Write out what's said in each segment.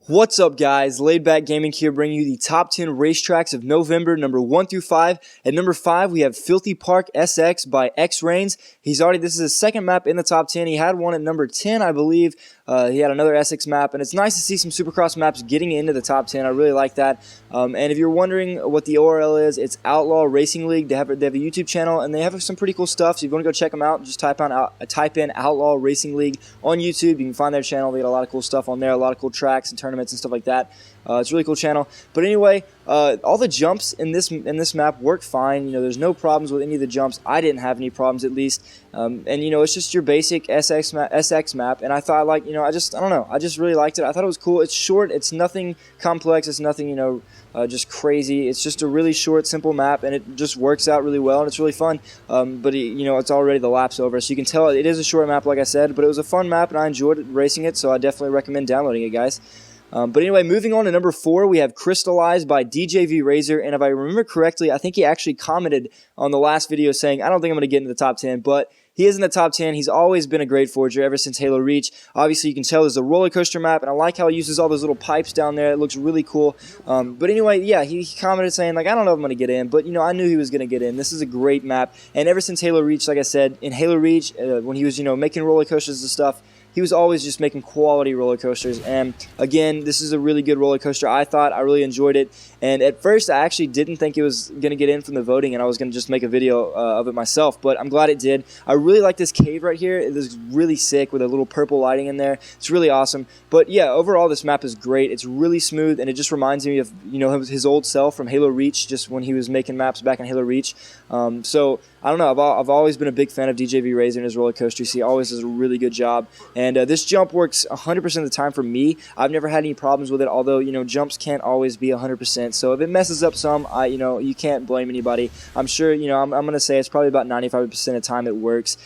What's up, guys? LayedBackGaming here, bringing you the top 10 racetracks of November, number 1 through 5. At number 5, we have Filthy Park SX by XreignZ. This is his second map in the top 10. He had one at number 10, I believe. He had another SX map, and it's nice to see some Supercross maps getting into the top 10. I really like that. And if you're wondering what the URL is, it's Outlaw Racing League. They have a YouTube channel, and they have some pretty cool stuff. So if you want to go check them out, just type in Outlaw Racing League on YouTube. You can find their channel. They got a lot of cool stuff on there, a lot of cool tracks and tournaments and stuff like that. It's a really cool channel. But anyway, all the jumps in this map work fine. You know, there's no problems with any of the jumps. I didn't have any problems, at least. And you know, it's just your basic SX map. And I thought, like, you know, I don't know. I just really liked it. I thought it was cool. It's short. It's nothing complex. It's nothing, you know, just crazy. It's just a really short, simple map, and it just works out really well, and it's really fun. But you know, it's already the lap's over, so you can tell it is a short map, like I said. But it was a fun map, and I enjoyed racing it, so I definitely recommend downloading it, guys. But anyway, moving on to number 4, we have Crystalize by Djv Razor, and if I remember correctly, I think he actually commented on the last video saying, I don't think I'm going to get into the top 10, but he is in the top 10. He's always been a great forger ever since Halo Reach. Obviously, you can tell there's a roller coaster map, and I like how he uses all those little pipes down there. It looks really cool. But anyway, yeah, he commented saying, like, I don't know if I'm going to get in, but, you know, I knew he was going to get in. This is a great map, and ever since Halo Reach, like I said, in Halo Reach, when he was, you know, making roller coasters and stuff, he was always just making quality roller coasters, and again, this is a really good roller coaster. I really enjoyed it, and at first I actually didn't think it was going to get in from the voting, and I was going to just make a video of it myself, but I'm glad it did. I really like this cave right here. It is really sick with a little purple lighting in there. It's really awesome, but yeah, overall this map is great. It's really smooth, and it just reminds me of, you know, his old self from Halo Reach, just when he was making maps back in Halo Reach. So I don't know, I've always been a big fan of Djv Razor and his roller coasters. He always does a really good job, and this jump works 100% of the time for me. I've never had any problems with it, although, you know, jumps can't always be 100%. So if it messes up some, you know, you can't blame anybody. I'm sure, you know, I'm going to say it's probably about 95% of the time it works.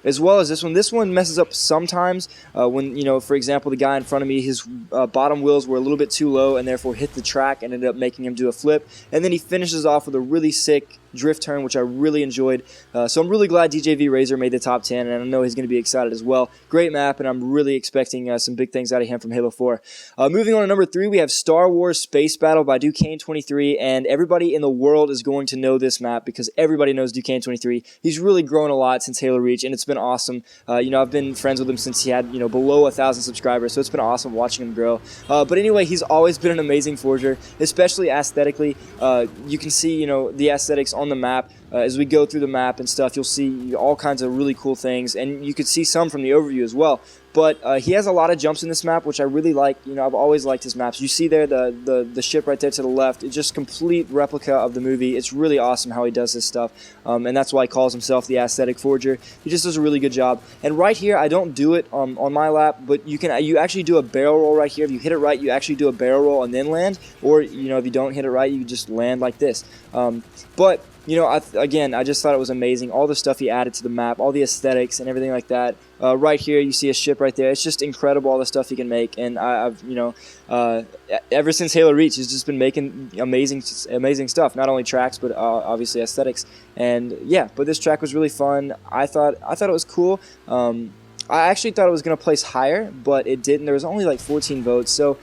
As well as this one. This one messes up sometimes when, you know, for example, the guy in front of me, his bottom wheels were a little bit too low and therefore hit the track and ended up making him do a flip. And then he finishes off with a really sick drift turn, which I really enjoyed. So I'm really glad Djv Razor made the top 10, and I know he's going to be excited as well. Great map, and I'm really expecting some big things out of him from Halo 4. Moving on to number 3, we have Star Wars Space Battle by Duquesne23, and everybody in the world is going to know this map because everybody knows Duquesne23. He's really grown a lot since Halo Reach, and it's been awesome. You know, I've been friends with him since he had, you know, below 1,000 subscribers, so it's been awesome watching him grow. But anyway, he's always been an amazing forger, especially aesthetically. You can see, you know, the aesthetics on the map. As we go through the map and stuff, you'll see all kinds of really cool things, and you could see some from the overview as well. But he has a lot of jumps in this map, which I really like. You know, I've always liked his maps. You see there the ship right there to the left. It's just complete replica of the movie. It's really awesome how he does this stuff, and that's why he calls himself the aesthetic forger. He just does a really good job. And right here, I don't do it on my lap, but you actually do a barrel roll right here. If you hit it right, you actually do a barrel roll and then land. Or, you know, if you don't hit it right, you just land like this. But you know, again, I just thought it was amazing. All the stuff he added to the map, all the aesthetics and everything like that. Right here, you see a ship right there. It's just incredible, all the stuff he can make. And I've, you know, ever since Halo Reach, he's just been making amazing stuff. Not only tracks, but obviously aesthetics. And yeah, but this track was really fun. I thought it was cool. I actually thought it was going to place higher, but it didn't. There was only like 14 votes. So,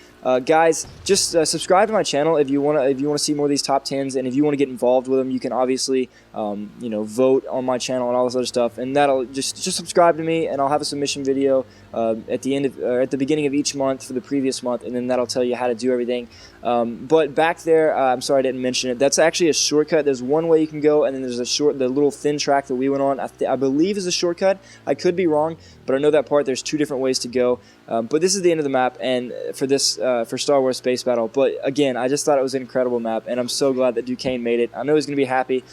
guys, just subscribe to my channel if you want to see more of these top 10s, and if you want to get involved with them, you can obviously you know, vote on my channel and all this other stuff. And that'll just subscribe to me, and I'll have a submission video at the beginning of each month for the previous month, and then that'll tell you how to do everything. But back there, I'm sorry I didn't mention it. That's actually a shortcut. There's one way you can go, and then there's the little thin track that we went on. I believe is a shortcut. I could be wrong, but I know that part. There's 2 different ways to go. But this is the end of the map, and for this for Star Wars Space Battle. But again, I just thought it was an incredible map, and I'm so glad that Duquesne made it. I know he's going to be happy.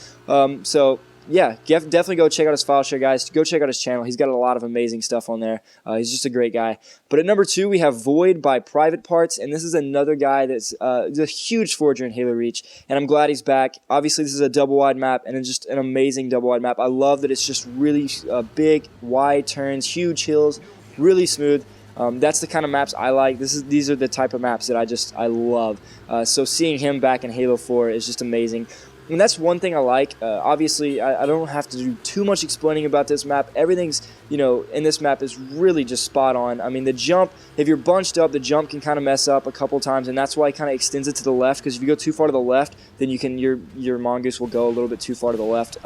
So yeah, definitely go check out his file share, guys. Go check out his channel. He's got a lot of amazing stuff on there. He's just a great guy. But at number 2, we have Void by Private Parts, and this is another guy that's a huge forger in Halo Reach, and I'm glad he's back. Obviously, this is a double-wide map, and it's just an amazing double-wide map. I love that it's just really big, wide turns, huge hills, really smooth. That's the kind of maps I like. These are the type of maps that I love. So seeing him back in Halo 4 is just amazing. And that's one thing I like. Obviously, I don't have to do too much explaining about this map. Everything's, in this map is really just spot on. I mean, the jump, if you're bunched up, the jump can kind of mess up a couple times, and that's why it kind of extends it to the left, because if you go too far to the left, then your mongoose will go a little bit too far to the left.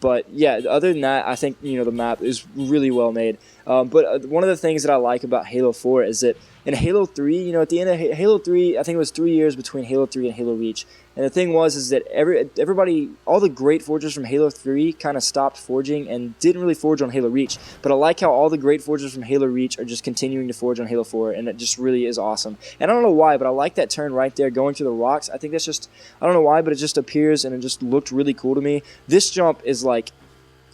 But yeah, other than that, I think the map is really well made. But one of the things that I like about Halo 4 is that in Halo 3, at the end of Halo 3, I think it was 3 years between Halo 3 and Halo Reach. And the thing is that everybody, all the great forgers from Halo 3 kind of stopped forging and didn't really forge on Halo Reach. But I like how all the great forgers from Halo Reach are just continuing to forge on Halo 4, and it just really is awesome. And I don't know why, but I like that turn right there going through the rocks. I think that's just, I don't know why, but it just appears and it just looked really cool to me. This jump is like,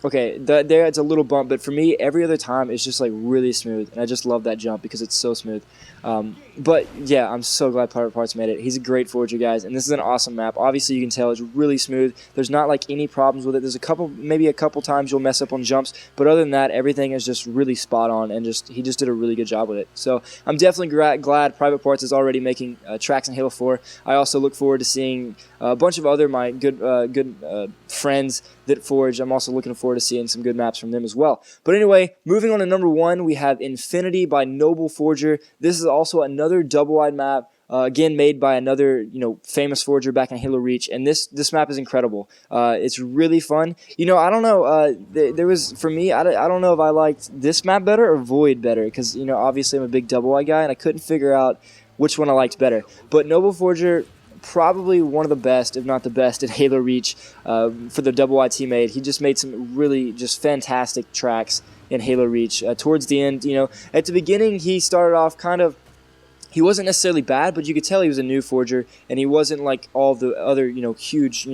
okay, there it's a little bump, but for me, every other time it's just like really smooth, and I just love that jump because it's so smooth. But yeah, I'm so glad Private Partz made it. He's a great forger, guys, and this is an awesome map. Obviously, you can tell it's really smooth. There's not like any problems with it. There's maybe a couple times you'll mess up on jumps, but other than that, everything is just really spot on, and he just did a really good job with it. So I'm definitely glad Private Partz is already making tracks in Halo 4. I also look forward to seeing a bunch of other my good friends that forge. I'm also looking forward to seeing some good maps from them as well. But anyway, moving on to number 1, we have Infinity by NobleForger. This is also another double-wide map, again made by another famous forger back in Halo Reach, and this map is incredible. It's really fun. I don't know. There was, for me, I don't know if I liked this map better or Void better, because obviously I'm a big double-wide guy, and I couldn't figure out which one I liked better. But NobleForger, probably one of the best, if not the best, at Halo Reach for the double-wide he made. He just made some really just fantastic tracks in Halo Reach. Towards the end, at the beginning he started off he wasn't necessarily bad, but you could tell he was a new forger, and he wasn't like all the other, huge,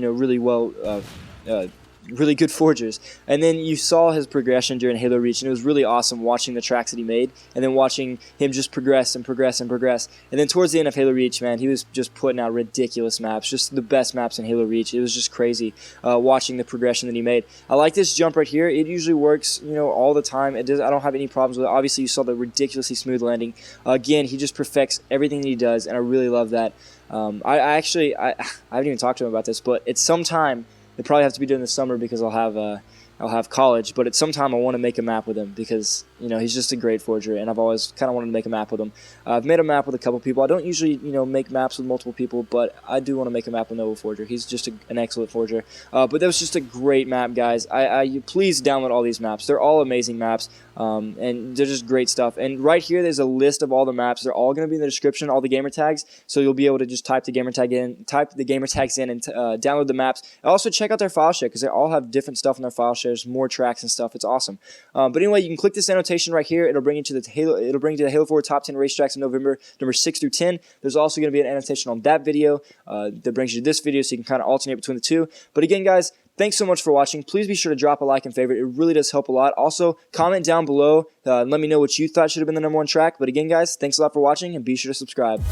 really good forgers. And then you saw his progression during Halo Reach, and it was really awesome watching the tracks that he made, and then watching him just progress and progress and progress. And then towards the end of Halo Reach, man, he was just putting out ridiculous maps, just the best maps in Halo Reach. It was just crazy watching the progression that he made. I like this jump right here. It usually works, all the time. I don't have any problems with it. Obviously, you saw the ridiculously smooth landing. Again, he just perfects everything that he does, and I really love that. I haven't even talked to him about this, but it's sometime. It probably have to be during the summer because I'll have college, but at some time I want to make a map with him because he's just a great forger, and I've always kind of wanted to make a map with him. I've made a map with a couple people. I don't usually make maps with multiple people, but I do want to make a map with NobleForger. He's just an excellent forger. But that was just a great map, guys. Please download all these maps. They're all amazing maps, and they're just great stuff. And right here, there's a list of all the maps. They're all going to be in the description, all the gamer tags, so you'll be able to just type the gamer tags in, and download the maps. Also, check out their file share because they all have different stuff in their file shares, more tracks and stuff. It's awesome. But anyway, you can click this annotation right here. It'll bring you to the Halo 4 top 10 racetracks in November, number 6 through 10. There's also going to be an annotation on that video that brings you to this video, so you can kind of alternate between the two. But again, guys, thanks so much for watching. Please be sure to drop a like and favorite. It really does help a lot. Also, comment down below and let me know what you thought should have been the number 1 track. But again, guys, thanks a lot for watching, and be sure to subscribe.